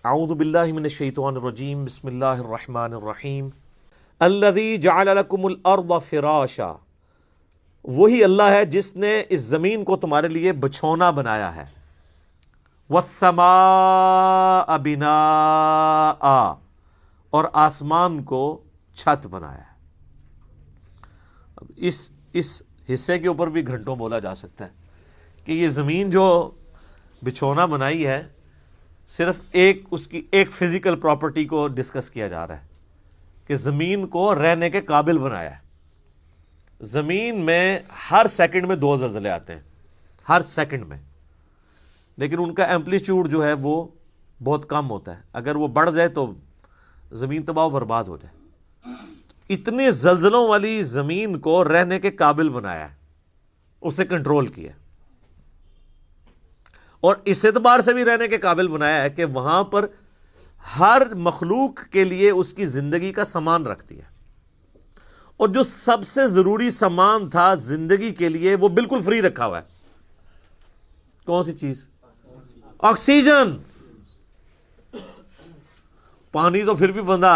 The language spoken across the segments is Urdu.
اعوذ باللہ من الشیطان الرجیم، بسم اللہ الرحمن الرحیم۔ الذی جعل لکم الارض فراشا، وہی اللہ ہے جس نے اس زمین کو تمہارے لیے بچھونا بنایا ہے۔ والسماء بناء، اور آسمان کو چھت بنایا ہے۔ اب اس حصے کے اوپر بھی گھنٹوں بولا جا سکتا ہے کہ یہ زمین جو بچھونا بنائی ہے، صرف اس کی ایک فزیکل پراپرٹی کو ڈسکس کیا جا رہا ہے کہ زمین کو رہنے کے قابل بنایا ہے۔ زمین میں ہر سیکنڈ میں 2 زلزلے آتے ہیں، ہر سیکنڈ میں، لیکن ان کا ایمپلیٹیوڈ جو ہے وہ بہت کم ہوتا ہے۔ اگر وہ بڑھ جائے تو زمین تباہ و برباد ہو جائے۔ اتنے زلزلوں والی زمین کو رہنے کے قابل بنایا ہے، اسے کنٹرول کیا، اور اس اعتبار سے بھی رہنے کے قابل بنایا ہے کہ وہاں پر ہر مخلوق کے لیے اس کی زندگی کا سامان رکھتی ہے، اور جو سب سے ضروری سامان تھا زندگی کے لیے وہ بالکل فری رکھا ہوا ہے۔ کون سی چیز؟ آکسیجن۔ پانی تو پھر بھی بندہ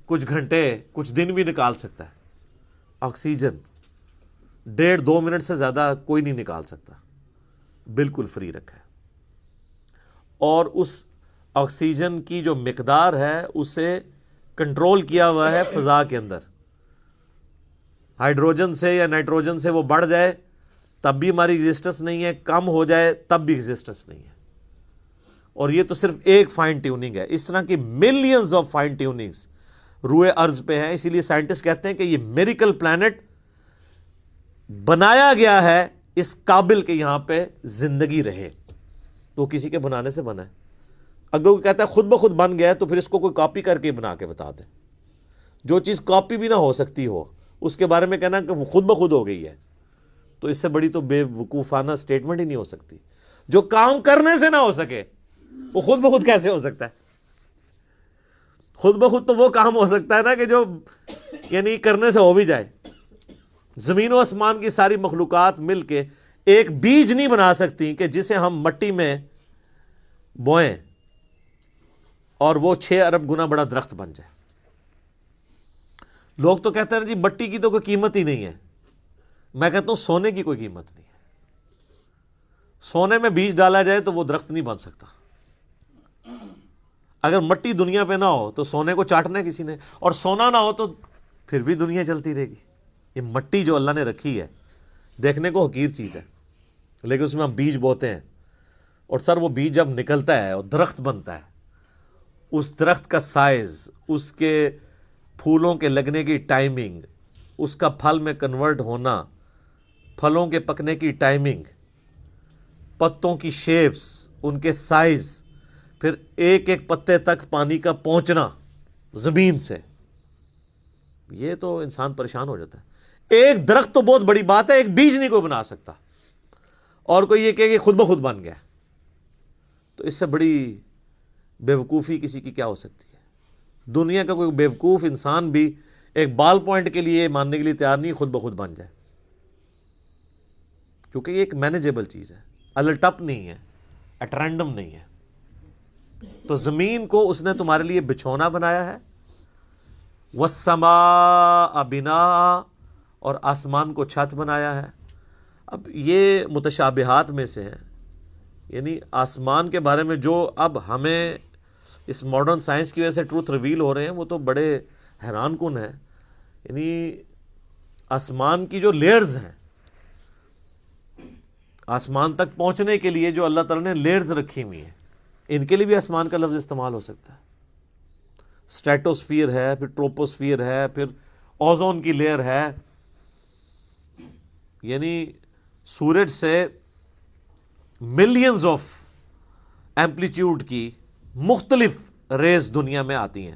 کچھ گھنٹے کچھ دن بھی نکال سکتا ہے، آکسیجن 1.5-2 منٹ سے زیادہ کوئی نہیں نکال سکتا، بالکل فری رکھا ہے۔ اور اس آکسیجن کی جو مقدار ہے اسے کنٹرول کیا ہوا ہے فضا کے اندر۔ ہائیڈروجن سے یا نائٹروجن سے وہ بڑھ جائے تب بھی ہماری ایگزسٹنس نہیں ہے، کم ہو جائے تب بھی ایگزسٹنس نہیں ہے۔ اور یہ تو صرف ایک فائن ٹیوننگ ہے، اس طرح کی ملینز آف فائن ٹیوننگز روئے ارض پہ ہیں۔ اسی لیے سائنٹسٹ کہتے ہیں کہ یہ میریکل پلانٹ بنایا گیا ہے اس قابل کہ یہاں پہ زندگی رہے، تو کسی کے بنانے سے بنا ہے۔ اگر وہ کہتا ہے خود بخود بن گیا ہے تو پھر اس کو کوئی کاپی کر کے بنا کے بتا دے۔ جو چیز کاپی بھی نہ ہو سکتی ہو اس کے بارے میں کہنا کہ وہ خود بخود ہو گئی ہے، تو اس سے بڑی تو بے وقوفانہ سٹیٹمنٹ ہی نہیں ہو سکتی۔ جو کام کرنے سے نہ ہو سکے وہ خود بخود کیسے ہو سکتا ہے؟ خود بخود تو وہ کام ہو سکتا ہے نا کہ جو یعنی کرنے سے ہو بھی جائے۔ زمین و آسمان کی ساری مخلوقات مل کے ایک بیج نہیں بنا سکتی کہ جسے ہم مٹی میں بوئیں اور وہ 6 ارب گنا بڑا درخت بن جائے۔ لوگ تو کہتے ہیں جی مٹی کی تو کوئی قیمت ہی نہیں ہے۔ میں کہتا ہوں سونے کی کوئی قیمت نہیں ہے۔ سونے میں بیج ڈالا جائے تو وہ درخت نہیں بن سکتا۔ اگر مٹی دنیا پہ نہ ہو تو سونے کو چاٹنا ہے کسی نے، اور سونا نہ ہو تو پھر بھی دنیا چلتی رہے گی۔ یہ مٹی جو اللہ نے رکھی ہے دیکھنے کو حقیر چیز ہے، لیکن اس میں ہم بیج بوتے ہیں، اور سر وہ بیج جب نکلتا ہے اور درخت بنتا ہے، اس درخت کا سائز، اس کے پھولوں کے لگنے کی ٹائمنگ، اس کا پھل میں کنورٹ ہونا، پھلوں کے پکنے کی ٹائمنگ، پتوں کی شیپس، ان کے سائز، پھر ایک ایک پتے تک پانی کا پہنچنا زمین سے، یہ تو انسان پریشان ہو جاتا ہے۔ ایک درخت تو بہت بڑی بات ہے، ایک بیج نہیں کوئی بنا سکتا، اور کوئی یہ کہ خود بخود بن گیا، تو اس سے بڑی بیوقوفی کسی کی کیا ہو سکتی ہے؟ دنیا کا کوئی بیوقوف انسان بھی ایک بال پوائنٹ کے لیے ماننے کے لیے تیار نہیں خود بخود بن جائے، کیونکہ یہ ایک مینیجیبل چیز ہے، الٹپ نہیں ہے، ایٹ رینڈم نہیں ہے۔ تو زمین کو اس نے تمہارے لیے بچھونا بنایا ہے، والسماء بناء، اور آسمان کو چھت بنایا ہے۔ اب یہ متشابہات میں سے ہیں، یعنی آسمان کے بارے میں جو اب ہمیں اس ماڈرن سائنس کی وجہ سے ٹروتھ ریویل ہو رہے ہیں وہ تو بڑے حیران کن ہیں۔ یعنی آسمان کی جو لیئرز ہیں، آسمان تک پہنچنے کے لیے جو اللہ تعالیٰ نے لیئرز رکھی ہوئی ہیں، ان کے لیے بھی آسمان کا لفظ استعمال ہو سکتا ہے۔ اسٹریٹوسفیئر ہے، پھر ٹروپوسفیئر ہے، پھر اوزون کی لیئر ہے، یعنی سورج سے ملینز آف ایمپلیٹیوڈ کی مختلف ریز دنیا میں آتی ہیں،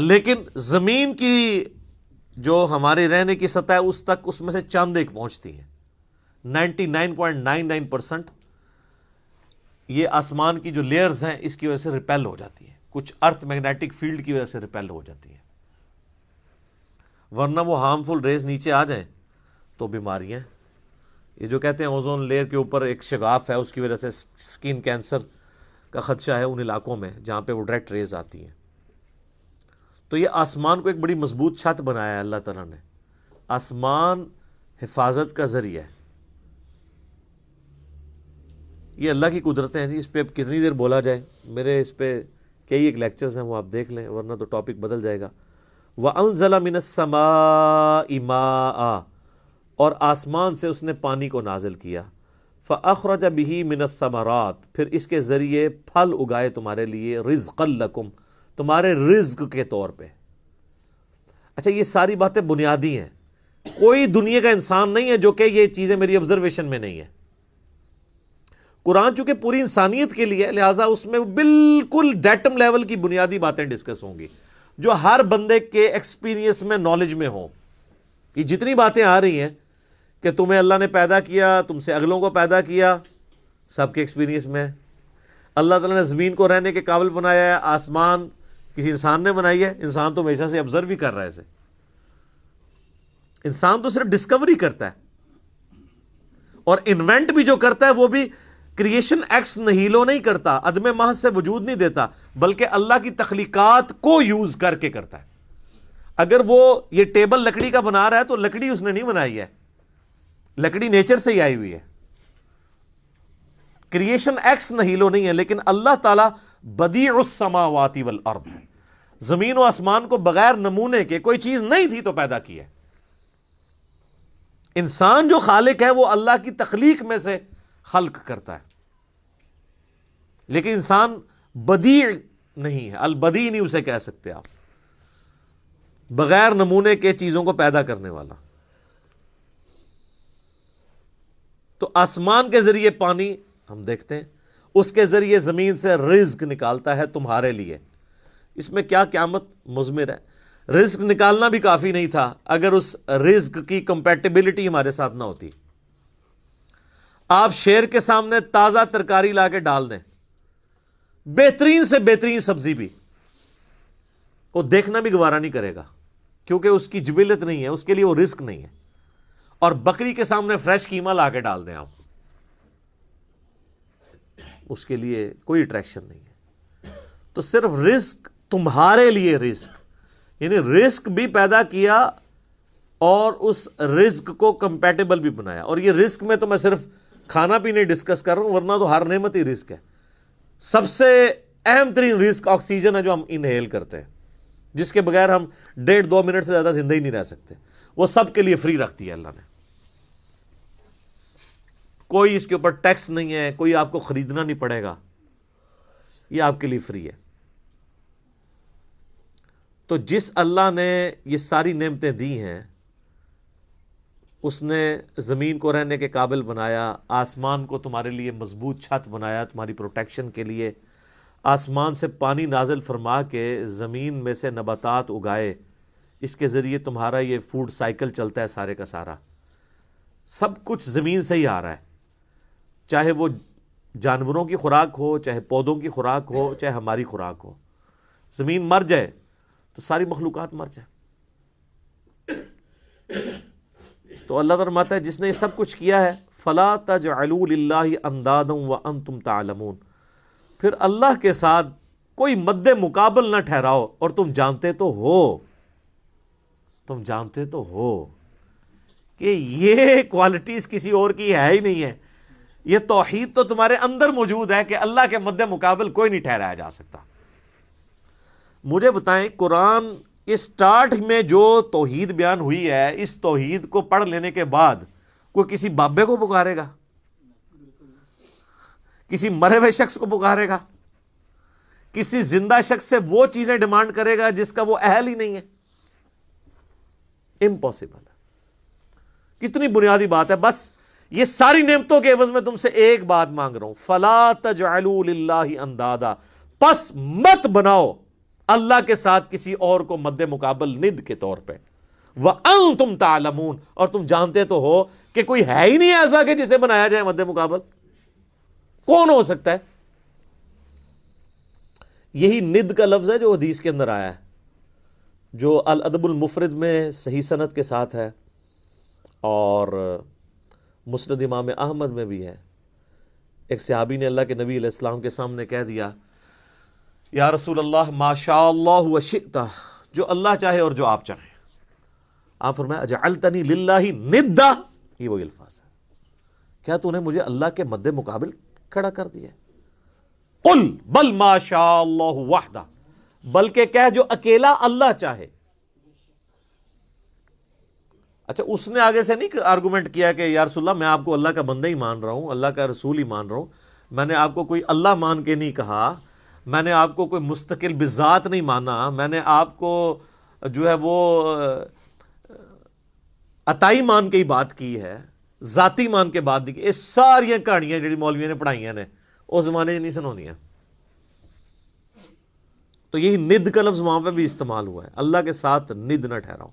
لیکن زمین کی جو ہماری رہنے کی سطح ہے اس تک اس میں سے چند ایک پہنچتی ہیں۔ 99.99% یہ آسمان کی جو لیئرز ہیں اس کی وجہ سے ریپیل ہو جاتی ہیں، کچھ ارتھ میگنیٹک فیلڈ کی وجہ سے ریپیل ہو جاتی ہیں، ورنہ وہ ہارمفل ریز نیچے آ جائیں تو بیماریاں یہ جو کہتے ہیں اوزون لیئر کے اوپر ایک شگاف ہے، اس کی وجہ سے سکن کینسر کا خدشہ ہے ان علاقوں میں جہاں پہ وہ ڈائریکٹ ریز آتی ہیں. تو یہ آسمان کو ایک بڑی مضبوط چھت بنایا ہے اللہ تعالیٰ نے. آسمان حفاظت کا ذریعہ ہے. یہ اللہ کی قدرتیں ہیں جی، اس پہ اب کتنی دیر بولا جائے. میرے اس پہ کئی ایک لیکچرز ہیں، وہ آپ دیکھ لیں ورنہ تو ٹاپک بدل جائے گا. وَأَنزَلَ مِنَ السَّمَاءِ مَاءً، اور آسمان سے اس نے پانی کو نازل کیا. فَأَخْرَجَ بِهِ مِنَ الثَّمَرَاتِ، پھر اس کے ذریعے پھل اگائے تمہارے لیے. رِزْقًا لَكُمْ، تمہارے رزق کے طور پہ. اچھا یہ ساری باتیں بنیادی ہیں. کوئی دنیا کا انسان نہیں ہے جو کہ یہ چیزیں میری آبزرویشن میں نہیں ہے. قرآن چونکہ پوری انسانیت کے لیے ہے، لہٰذا اس میں بالکل ڈیٹم لیول کی بنیادی باتیں ڈسکس ہوں گی جو ہر بندے کے ایکسپیرینس میں، نالج میں ہوں. یہ جتنی باتیں آ رہی ہیں کہ تمہیں اللہ نے پیدا کیا، تم سے اگلوں کو پیدا کیا، سب کے ایکسپیرینس میں. اللہ تعالیٰ نے زمین کو رہنے کے قابل بنایا ہے، آسمان کسی انسان نے بنائی ہے. انسان تو ہمیشہ سے آبزرو بھی کر رہا ہے اسے. انسان تو صرف ڈسکوری کرتا ہے، اور انوینٹ بھی جو کرتا ہے وہ بھی کریشن ایکس نہیلو نہیں کرتا، عدم محض سے وجود نہیں دیتا، بلکہ اللہ کی تخلیقات کو یوز کر کے کرتا ہے. اگر وہ یہ ٹیبل لکڑی کا بنا رہا ہے تو لکڑی اس نے نہیں بنائی ہے، لکڑی نیچر سے ہی آئی ہوئی ہے. کریشن ایکس نہیلو نہیں ہے، لیکن اللہ تعالیٰ بدیع السماوات والارض ہے. زمین و آسمان کو بغیر نمونے کے، کوئی چیز نہیں تھی تو پیدا کی ہے. انسان جو خالق ہے وہ اللہ کی تخلیق میں سے خلق کرتا ہے، لیکن انسان بدیع نہیں ہے. البدیع نہیں اسے کہہ سکتے آپ، بغیر نمونے کے چیزوں کو پیدا کرنے والا. تو آسمان کے ذریعے پانی ہم دیکھتے ہیں، اس کے ذریعے زمین سے رزق نکالتا ہے تمہارے لیے. اس میں کیا قیامت مضمر ہے. رزق نکالنا بھی کافی نہیں تھا اگر اس رزق کی کمپیٹیبلٹی ہمارے ساتھ نہ ہوتی. آپ شیر کے سامنے تازہ ترکاری لا کے ڈال دیں، بہترین سے بہترین سبزی بھی، وہ دیکھنا بھی گوارا نہیں کرے گا، کیونکہ اس کی جبلت نہیں ہے، اس کے لیے وہ رزق نہیں ہے. اور بکری کے سامنے فریش قیمہ لا کے ڈال دیں آپ، اس کے لیے کوئی اٹریکشن نہیں ہے. تو صرف رزق تمہارے لیے، رزق یعنی رزق بھی پیدا کیا اور اس رزق کو کمپیٹیبل بھی بنایا. اور یہ رزق میں تو میں صرف کھانا پینے ڈسکس کر رہا ہوں، ورنہ تو ہر نعمت ہی رزق ہے. سب سے اہم ترین رزق آکسیجن ہے جو ہم انہیل کرتے ہیں، جس کے بغیر ہم 1.5-2 منٹ سے زیادہ زندہ ہی نہیں رہ سکتے. وہ سب کے لیے فری رکھتی ہے اللہ نے. کوئی اس کے اوپر ٹیکس نہیں ہے، کوئی آپ کو خریدنا نہیں پڑے گا، یہ آپ کے لیے فری ہے. تو جس اللہ نے یہ ساری نعمتیں دی ہیں، اس نے زمین کو رہنے کے قابل بنایا، آسمان کو تمہارے لیے مضبوط چھت بنایا تمہاری پروٹیکشن کے لیے، آسمان سے پانی نازل فرما کے زمین میں سے نباتات اگائے، اس کے ذریعے تمہارا یہ فوڈ سائیکل چلتا ہے سارے کا سارا. سب کچھ زمین سے ہی آ رہا ہے، چاہے وہ جانوروں کی خوراک ہو، چاہے پودوں کی خوراک ہو، چاہے ہماری خوراک ہو. زمین مر جائے تو ساری مخلوقات مر جائے. تو اللہ تعالیٰ فرماتا ہے جس نے یہ سب کچھ کیا ہے، فَلَا تَجْعَلُوا لِلَّهِ أَنْدَادًا وَأَنْتُمْ تَعْلَمُونَ، پھر اللہ کے ساتھ کوئی مد مقابل نہ ٹھہراؤ اور تم جانتے تو ہو، تم جانتے تو ہو کہ یہ کوالٹیز کسی اور کی ہے ہی نہیں ہے. یہ توحید تو تمہارے اندر موجود ہے کہ اللہ کے مد مقابل کوئی نہیں ٹھہرایا جا سکتا. مجھے بتائیں قرآن اسٹارٹ میں جو توحید بیان ہوئی ہے، اس توحید کو پڑھ لینے کے بعد کوئی کسی بابے کو پکارے گا؟ کسی مرے ہوئے شخص کو پکارے گا؟ کسی زندہ شخص سے وہ چیزیں ڈیمانڈ کرے گا جس کا وہ اہل ہی نہیں ہے؟ امپاسبل ہے. کتنی بنیادی بات ہے. بس یہ ساری نعمتوں کے عوض میں تم سے ایک بات مانگ رہا ہوں، فَلَا تَجْعَلُوا لِلَّهِ أَنْدَادًا، پس مت بناؤ اللہ کے ساتھ کسی اور کو مد مقابل ند کے طور پہ. وَأَنْتُمْ تَعْلَمُونَ، اور تم جانتے تو ہو کہ کوئی ہے ہی نہیں ایسا کہ جسے بنایا جائے مد مقابل. کون ہو سکتا ہے؟ یہی ند کا لفظ ہے جو حدیث کے اندر آیا ہے، جو الادب المفرد میں صحیح سند کے ساتھ ہے، اور مسند امام احمد میں بھی ہے، ایک صحابی نے اللہ کے نبی علیہ السلام کے سامنے کہہ دیا یا رسول اللہ ما شاء اللہ وشئت، جو اللہ چاہے اور جو آپ چاہیں. آپ فرمایا اجعلتنی للہ ندا، یہ وہی الفاظ ہے، کیا تو نے مجھے اللہ کے مد مقابل کھڑا کر دیا؟ قل بل ما شاء اللہ وحدہ، بلکہ کہہ جو اکیلا اللہ چاہے. اچھا اس نے آگے سے نہیں آرگومنٹ کیا کہ یا رسول اللہ میں آپ کو اللہ کا بندہ ہی مان رہا ہوں، اللہ کا رسول ہی مان رہا ہوں، میں نے آپ کو کوئی اللہ مان کے نہیں کہا، میں نے آپ کو کوئی مستقل بذات نہیں مانا، میں نے آپ کو جو ہے وہ عطائی مان کے ہی بات کی ہے، ذاتی مان کے بات نہیں کی. یہ ساری کہانیاں جڑی مولویوں نے پڑھائیاں نے اس زمانے نہیں سنونیاں. تو یہی ند کا لفظ وہاں پہ بھی استعمال ہوا ہے، اللہ کے ساتھ ند نہ ٹھہراؤ.